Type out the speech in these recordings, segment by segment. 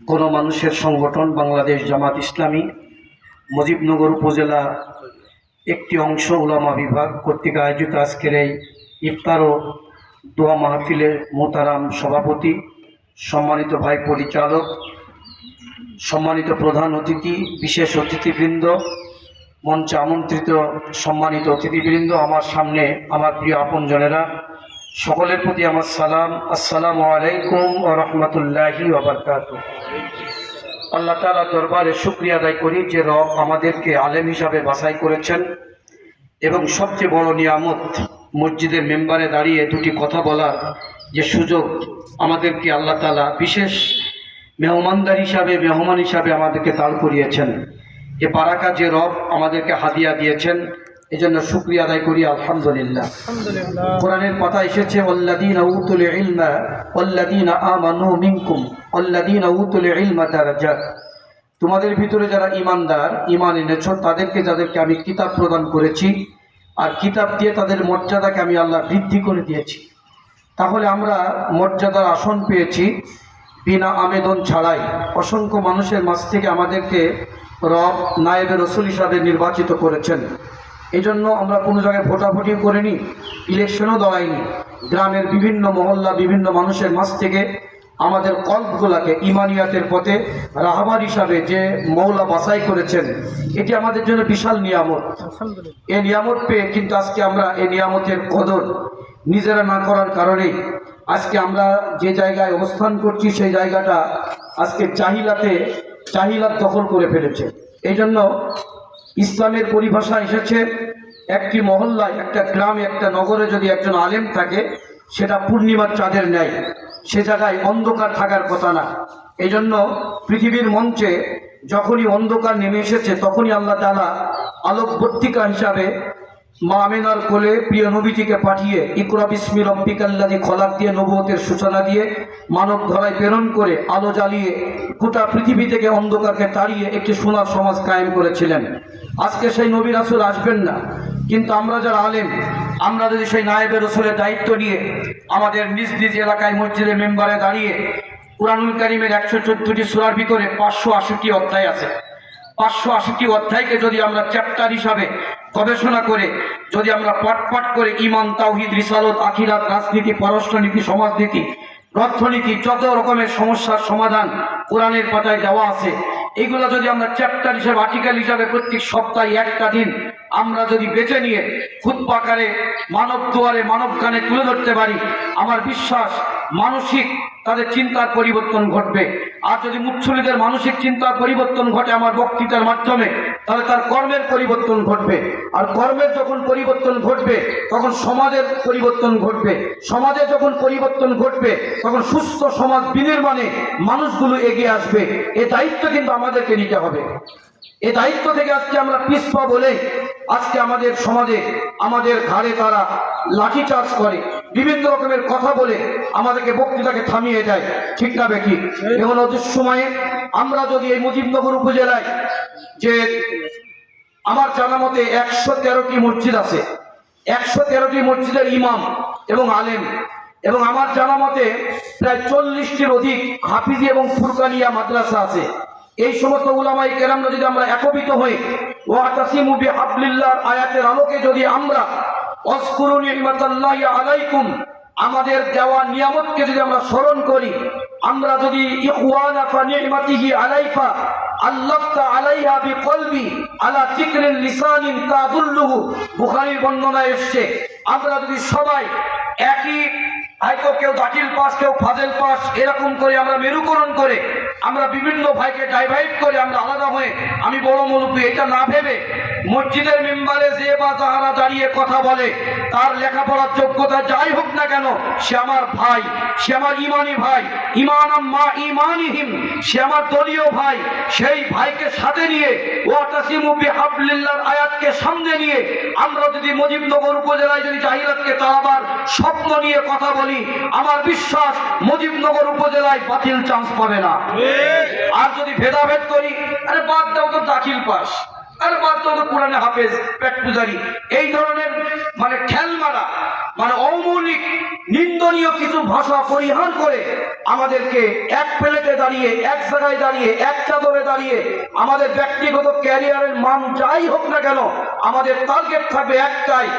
গণমানুষের সংগঠন বাংলাদেশ জামাত ইসলামী মুজিবনগর উপজেলা একটি অংশ উলামা বিভাগ কর্তৃক আয়োজিত আজকের এই ইফতার ও দোয়া মাহফিলের মোহতারাম সভাপতি, সম্মানিত ভাই পরিচালক, সম্মানিত প্রধান অতিথি, বিশেষ অতিথিবৃন্দ, মঞ্চে আমন্ত্রিত সম্মানিত অতিথিবৃন্দ, আমার সামনে আমার প্রিয় আপনজনেরা, সকলের প্রতি আমার সালাম। আসসালামু আলাইকুম ওয়া রাহমাতুল্লাহি ওয়া বারাকাতুহু। আল্লাহ তাআলা দরবারে শুকরিয়া আদায় করি যে রব আমাদেরকে আলেম হিসাবে বাছাই করেছেন এবং সবচেয়ে বড় নিয়ামত মসজিদের মেম্বারে দাঁড়িয়ে দুটি কথা বলার যে সুযোগ আমাদেরকে আল্লাহ তাআলা বিশেষ মেহমান হিসাবে আমাদেরকে দাঁড় করিয়েছেন। এ বারাকা যে রব আমাদেরকে হাদিয়া দিয়েছেন, এজন্য শুকরিয়া আদায় করি আলহামদুলিল্লাহ। কোরআনের কথা এসেছে ওয়াল্লাযীনা উতুল ইলমা ওয়াল্লাযীনা আমানু মিনকুম ওয়াল্লাযীনা উতুল ইলমা দারাজাত। তোমাদের ভিতরে যারা ঈমানদার, ঈমান এনেছো, যাদেরকে আমি কিতাব প্রদান করেছি, আর কিতাব দিয়ে তাদের মর্যাদাকে আমি আল্লাহ বৃদ্ধি করে দিয়েছি। তাহলে আমরা মর্যাদার আসন পেয়েছি বিনা আবেদন ছাড়াই। অসংখ্য মানুষের মাঝ থেকে আমাদেরকে রব নায়েবে রসুল হিসাবে নির্বাচিত করেছেন। এই জন্য আমরা কোনো জায়গায় ভোটাভুটি করিনি, ইলেকশনও দাঁড়াইনি। গ্রামের বিভিন্ন মহল্লা, বিভিন্ন মানুষের মাঝ থেকে আমাদের কল্পগুলাকে ইমানিয়াতের পথে রাহবার হিসাবে যে মৌলা বাছাই করেছেন, এটি আমাদের জন্য বিশাল নিয়ামত। এই নিয়ামত পেয়ে কিন্তু আজকে আমরা এই নিয়ামতের কদর নিজেরা না করার কারণেই আজকে আমরা যে জায়গায় অবস্থান করছি সেই জায়গাটা আজকে জাহিলাত দখল করে ফেলেছে। এই জন্য ইসলামের পরিভাষা এসেছে, একটি মহল্লায়, একটা গ্রামে, একটা নগরে যদি একজন আলেম থাকে, সেটা পূর্ণিমার চাঁদের ন্যায়, সে জায়গায় অন্ধকার থাকার কথা না। এই জন্য পৃথিবীর মঞ্চে যখনই অন্ধকার নেমে এসেছে, তখনই আল্লাহ তাআলা আলোকবর্তিকা হিসাবে মা আমেনার কোলে প্রিয় নবীটিকে পাঠিয়ে ইকরা বিসমি রব্বিকাল্লাযী খলাক দিয়ে নবুয়তের সূচনা দিয়ে মানব ধরায় প্রেরণ করে আলো জ্বালিয়ে গোটা পৃথিবী থেকে অন্ধকারকে তাড়িয়ে একটি সোনার সমাজ কায়েম করেছিলেন। আজকে সেই নবী রাসূল আসবেন না, কিন্তু আমরা যারা আলেম, আমরা যদি সেই নায়েবে রসুলের দায়িত্ব নিয়ে আমাদের নিজ নিজ এলাকায় মসজিদের মেম্বারে দাঁড়িয়ে কুরআনুল কারীমের 114টি সূরার ভিতরে 580টি অধ্যায় আছে, 580টি অধ্যায়কে যদি আমরা চ্যাপ্টার হিসাবে গবেষণা করে যদি আমরা পাঠ করে ঈমান, তাওহীদ, রিসালাত, আখিরাত, রাজনীতি, পররাষ্ট্রনীতি, সমাজনীতি, অর্থনীতি, যত রকমের সমস্যার সমাধান কোরআনের পাতায় দেওয়া আছে, এগুলো যদি আমরা চ্যাপ্টার হিসাবে, আর্টিকেল হিসাবে প্রত্যেক সপ্তাহে একটা দিন আমরা যদি বেছে নিয়ে খুতবা আকারে মানব দুয়ারে, মানব কানে তুলে ধরতে পারি, আমার বিশ্বাস মানসিক তাদের চিন্তার পরিবর্তন ঘটবে। আর যদি মুচ্ছলিদের মানসিক চিন্তার পরিবর্তন ঘটে আমার বক্তৃতার মাধ্যমে, তাহলে তার কর্মের পরিবর্তন ঘটবে। আর কর্মের যখন পরিবর্তন ঘটবে, তখন সমাজের পরিবর্তন ঘটবে। সমাজে যখন পরিবর্তন ঘটবে, তখন সুস্থ সমাজ বিনির্মাণে মানুষগুলো এগিয়ে আসবে। এই দায়িত্ব কিন্তু আমাদেরকে নিতে হবে। এই দায়িত্ব থেকে আজকে আমরা পিছপা বলে আজকে আমাদের সমাজে আমাদের ঘাড়ে তারা লাঠিচার্জ করে, বিভিন্ন রকমের কথা বলে আমাদেরকে বক্তৃতাকে থামিয়ে দেয়, ঠিক না বেকি? এখন ওদের সময়ে আমরা যদি এই মুজিবনগর উপজেলায় যে আমার জানা মতে 113টি মসজিদ আছে, 113টি মসজিদের ইমাম এবং আলেম, এবং আমার জানা মতে প্রায় 40টির অধিক হাফিজি এবং ফুরকানিয়া মাদ্রাসা আছে। এই সমস্ত উলামায়ে কেরামরা যদি আমরা একত্রিত হয়ে ওয়াতাসিমু বিহাবলিল্লাহর আয়াতের আলোকে যদি আমরা ওয়াজকুরু নি'মাতাল্লাহি আলাইকুম, আমাদের দেওয়া নিয়ামতকে যদি আমরা স্মরণ করি, আমরা যদি ইখওয়ানা ফা নি'মাতিহি আলাইকা আল্লাফতা আলাইহা বিকলবি আলা যিকরিল লিসানিন তাদুল্লুহু, বুখারীর বর্ণনায় এসেছে, আমরা যদি সবাই একই, হয়তো কেউ দাখিল পাস, কেউ ফাজেল পাস, এরকম করে আমরা মেরুকরণ করে আমরা বিভিন্ন ভাইকে ডাইভাইড করে আমরা আলাদা হয়ে আমি বড় মুরব্বী এটা না ভেবে মসজিদের মেম্বারে যে বা যাহারা দাঁড়িয়ে কথা বলে, তার লেখাপড়ার যোগ্যতা যাই হোক না কেন, সে আমার ভাই, সে আমার ইমানি ভাই, ইমানাম মা ইমানিহিম, সে আমার দলীয় ভাই। সেই ভাইকে সাথে নিয়ে ওয়াতাসিমু বিহাবলিল্লাহর আয়াতকে সামনে নিয়ে আমরা যদি মুজিবনগর উপজেলায় যদি জাহিলাতকে তাড়াবার স্বপ্ন নিয়ে কথা বলি, আমার বিশ্বাস মুজিবনগর উপজেলায় বাতিল চান্স পাবে না। আর যদি ভেদাভেদ করি, আরে বাদ দাও তো দাখিল পাস, আরে বাদ দাও তো কোরআনে হাফেজ, পেট পূজারি, এই ধরনের মানে খেলমারা, মানে অমৌলিক নিন্দনীয় কিছু ভাষা পরিহার করে আমাদেরকে এক প্লেটে দাঁড়িয়ে, এক জায়গায় দাঁড়িয়ে, এক চাদরে দাঁড়িয়ে আমাদের ব্যক্তিগত ক্যারিয়ারের মান যাই হোক না কেন, আমাদের টার্গেট থাকবে একটাই।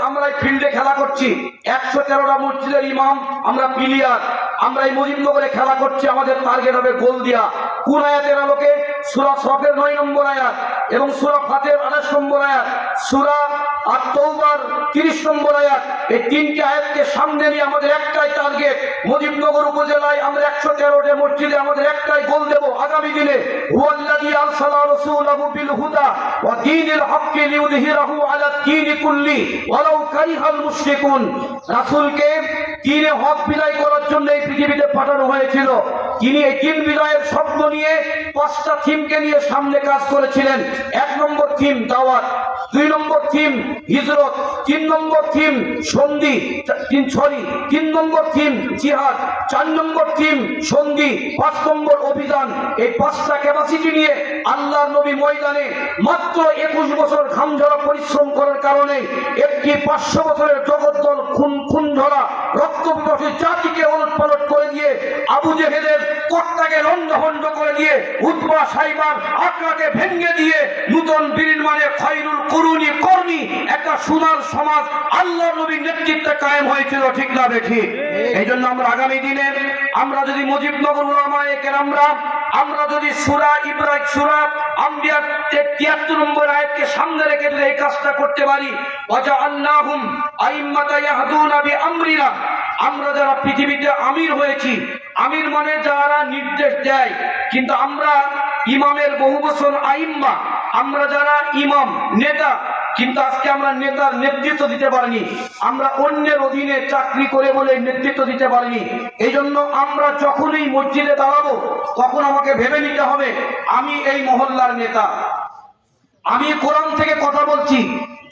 আমরা ফিল্ডে খেলা করছি, 113টা মসজিদের ইমাম, আমরা প্লেয়ার, আমরা এই মুজিবনগরে খেলা করছি, আমাদের টার্গেট হবে গোল দেওয়া। কোন আয়াতের আলোকে? সূরা সফের 9 নম্বর আয়াত এবং সূরা ফাতিহার 28 নম্বর আয়াত, সূরা আত-তাওবার 30 নম্বর আয়াত। এই তিনটি আয়াতকে সামনে নিয়ে আমাদের একটাই টার্গেট। মুজিবনগর উপজেলায় আমরা 113টা মসজিদে আমাদের একটাই গোল দেব আগামী দিনে। হুয়াল্লাযী আরসালা রাসূলাহু বিল হুদা ওয়া দীনিল হক্কি লিইয়ুযহিরাহু আলা দ্বীনি কুল্লি ওয়ালাউ কারিহাল মুশরিকুন। রাসূলকে দ্বীনে হক বিজয় করার জন্য এই পৃথিবীতে পাঠানো হয়েছিল। তিনি এই দ্বীন বিজয়ের স্বপ্ন নিয়ে 5টা থিমকে নিয়ে সামনে কাজ করেছিলেন। 1 নম্বর থিম দাওয়াত, 2 নম্বর থিম হিজরত, 3 নম্বর থিম সন্ধি, 3 নম্বর থিম জিহাদ, 4 নম্বর থিম সন্ধি, 5 নম্বর অভিযান। এই 5টা ক্যাপাসিটি নিয়ে আল্লাহর নবী ময়দানে মাত্র 21 বছর ঘামঝরা পরিশ্রম করার কারণে একটি 500 বছরের জগদ্দল খুন ঝরা রক্ত পিপাসী জাতিকে ওলটপালট করে দিয়ে, আবু জেহেলের কর্তাকে লন্ডভন্ড করে দিয়ে, উতবা সাইবার আকরাকে ভেঙে দিয়ে, নূতন বিনির্মাণে খায়রুল কুরুনি কর্মী একটা সোনার সমাজ আল্লাহর নবীর নেতৃত্বে কায়েম হয়েছিল। ঠিক না বেঠিক? এই জন্য আমরা আগামী দিনে আমরা যদি মুজিবনগর উলামায়ে কেরামরা আমরা যদি সূরা ইব্রাহিম, সূরা আম্বিয়া 73 নম্বর আয়াতকে সামনে রেখে যদি এই কাজটা করতে পারি, ওয়াজআলনাহুম আইম্মাতা ইয়াহদুনা বিআমরিনা, আমরা যারা পৃথিবীতে আমির হয়েছি, আমির মানে যারা নির্দেশ দেয়, কিন্তু আমরা ইমামের বহু বছর আইম্মা, আমরা যারা ইমাম নেতা, কিন্তু আজকে আমরা নেতার নেতৃত্ব দিতে পারিনি, আমরা অন্যের অধীনে চাকরি করে বলে নেতৃত্ব দিতে পারিনি। এই জন্য আমরা যখনই মসজিদে দাঁড়াবো তখন আমাকে ভেবে নিতে হবে আমি এই মহল্লার নেতা, আমি কোরআন থেকে কথা বলছি।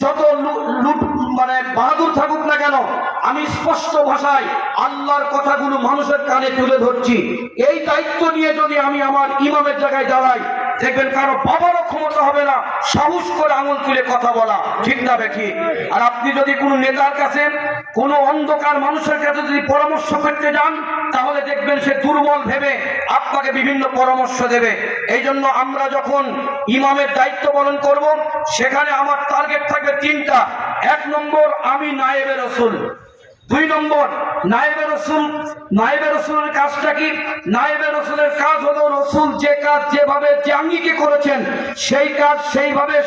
যত বাহাদুর থাকুক না কেন, আমি স্পষ্ট ভাষায় আল্লাহর কথাগুলো মানুষের কানে তুলে ধরছি। এই দায়িত্ব নিয়ে যদি আমি আমার ইমামের জায়গায় দাঁড়াই, দেখবেন কারো বাবারও ক্ষমতা হবে না সাহস করে আঙুল তুলে কথা বলা। ঠিক না বেঠি? আর আপনি যদি কোনো নেতার কাছে, কোনো অন্ধকার মানুষের কাছে যদি পরামর্শ করতে যান, তাহলে দেখবেন সে দুর্বল ভেবে আপনাকে বিভিন্ন পরামর্শ দেবে। এই জন্য আমরা যখন ইমামের দায়িত্ব পালন করব, সেখানে আমার টার্গেট থাকবে 3টা। 1 নম্বর, আমি নায়েবে রাসূল। 2 নম্বর, নায়েবে রাসূল। নায়েবে রাসূলের কাজটা কি? নায়েবে রাসূলের কাজ হলো রাসূল যে কাজ যেভাবে যে আঙ্গিকে করেছেন সেই কাজ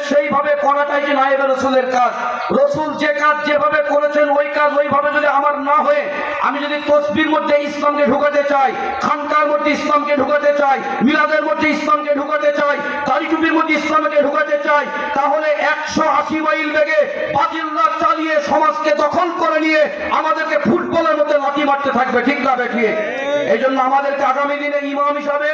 সেইভাবে করাটাই যে নায়েবে রাসূলের কাজ। রাসূল যে কাজ যেভাবে করেছেন ওই কাজ ওইভাবে যদি আমার না হয়ে আমি যদি তসবির মধ্যে ইসলামকে ঢুকাতে চাই, খানকার মধ্যে ইসলামকে ঢুকাতে চাই, মিলাদের মধ্যে ইসলামকে ঢুকাতে চাই, দাড়ি টুপির মধ্যে ইসলামকে ঢুকাতে চাই, তাহলে 180 মাইল বেগে বাতিলরা চালিয়ে সমাজকে দখল করে নিয়ে আমাদেরকে ফুটবলের মধ্যে লাথি মারতে থাকবে। ঠিক না বেঠিক? এই জন্য আমাদেরকে আগামী দিনে ইমাম হিসাবে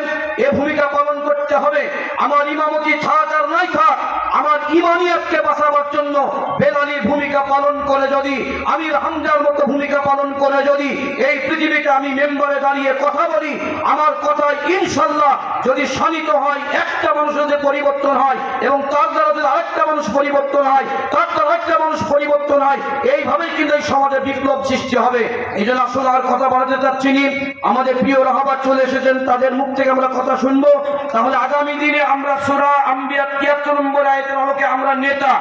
এ ভূমিকা পালন করতে হবে। আমার ইমামতি থাক আর নাই থাক, আমার ইমানিয়াতকে বাঁচাবার জন্য বেলালির ভূমিকা পালন করে যদি, আমির হামজার মতো ভূমিকা পালন করে যদি এই পৃথিবীতে আমি মেম্বারে দাঁড়িয়ে কথা বলি, আমার কথায় ইনশাল্লাহ যদি শানিত হয়, একটা মানুষের যদি পরিবর্তন হয় এবং তার দ্বারা যদি আরেকটা মানুষ পরিবর্তন হয়, তার দ্বারা আরেকটা মানুষ পরিবর্তন হয়, এইভাবেই কিন্তু এই সমাজে বিপ্লব সৃষ্টি হবে। এই জন্য আসলে আর কথা বাড়াতে চাচ্ছি না। আমাদের প্রিয় রাহাবার চলে এসেছেন, তাদের মুখ থেকে আমরা কথা শুনবো। তাহলে আগামী দিনে আমরা সূরা আম্বিয়া 73 নম্বর আয়াতের আলোকে আমরা নেতা,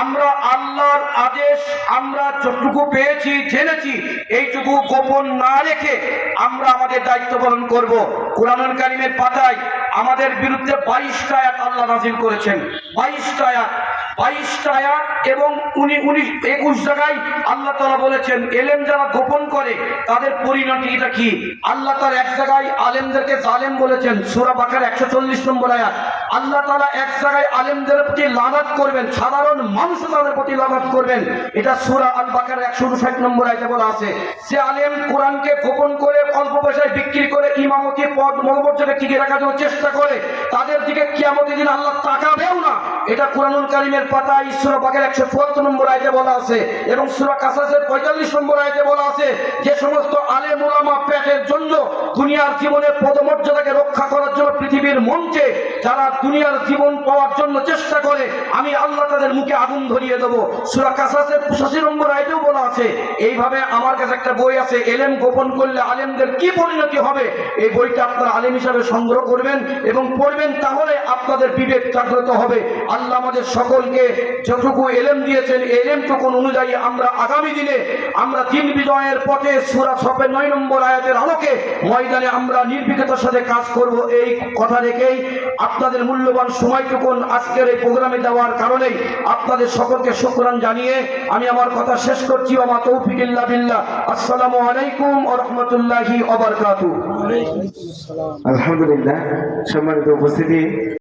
আমরা আল্লাহর আদেশ আমরা যতটুকু পেয়েছি জেনেছি এইটুকু গোপন না রেখে আমরা আমাদের দায়িত্ব পালন করব। কুরআনুল কারীমের পাতায় আমাদের বিরুদ্ধে 22টা আয়াত আল্লাহ নাযিল করেছেন। 22টা আয়াত এবং 21 জায়গায় আল্লাহ তাআলা বলেছেন এলেম যারা গোপন করে তাদের পরিণতি এটা কি। আল্লাহ তাআলা এক জায়গায় আলেমদেরকে জালেম বলেছেন, সূরা বাকারা 140 নম্বর আয়াত। আল্লাহ তাআলা এক জায়গায় আলেমদের প্রতি লানত করবেন, সাধারণ মানুষ তাদের প্রতি লানত করবেন, এটা সূরা আল বাকারা 159 নম্বর আয়াতে বলা আছে। সে আলেম কোরআনকে গোপন করে অল্প পয়সায় বিক্রি করে ইমামতি পদ মর্যাদা টিকিয়ে রাখার জন্য চেষ্টা করে, তাদের দিকে কিয়ামতের দিন আল্লাহ তাকাবেও না। এটা কুরআনুল কারীমের পাতায় সূরা বাকারা 174 নম্বর আয়াতে বলা আছে এবং সূরা কাসাসের 45 নম্বর আয়াতে বলা আছে যে সমস্ত আলেম ওলামা পেটের জন্য দুনিয়ার জীবনের পদমর্যাদাকে রক্ষা করার জন্য পৃথিবীর মঞ্চে যারা দুনিয়ার জীবন পাওয়ার জন্য চেষ্টা করে, আমি আল্লাহ তাদের মুখে আগুন ধরিয়ে দেবো। সূরা কাসাসের 85 নম্বর আয়াতেও বলা আছে। এইভাবে আমার কাছে একটা বই আছে, এলেম গোপন করলে আলেমদের কি পরিণতি হবে, এই বইটা আপনারা আলেম হিসাবে সংগ্রহ করবেন এবং পড়বেন, তাহলে আপনাদের বিবেক জাগ্রত হবে। আল্লাহ আমাদের সকলকে যতটুকু এলেম দিয়েছেন, এলেমটুকু অনুযায়ী আমরা আগামী দিনে আমরা দিন বিজয়ের পথে সূরা সফের 9 নম্বর আয়াতের আলোকে ময়দানে আমরা নির্ভীকতার সাথে কাজ করব, এই কথা রেখেই আপনাদের মূল্যবান সময়টুকুন আজকের এই প্রোগ্রামে দেওয়ার কারণেই আপনাদের সকলকে শুকরান জানিয়ে আমি আমার কথা শেষ করছি। ওয়া মা তৌফিক ইল্লা বিল্লাহ। আসসালামু আলাইকুম ওয়া রাহমাতুল্লাহি ওয়া বারাকাতুহু। আলহামদুলিল্লাহ, সম্মানিত উপস্থিতি।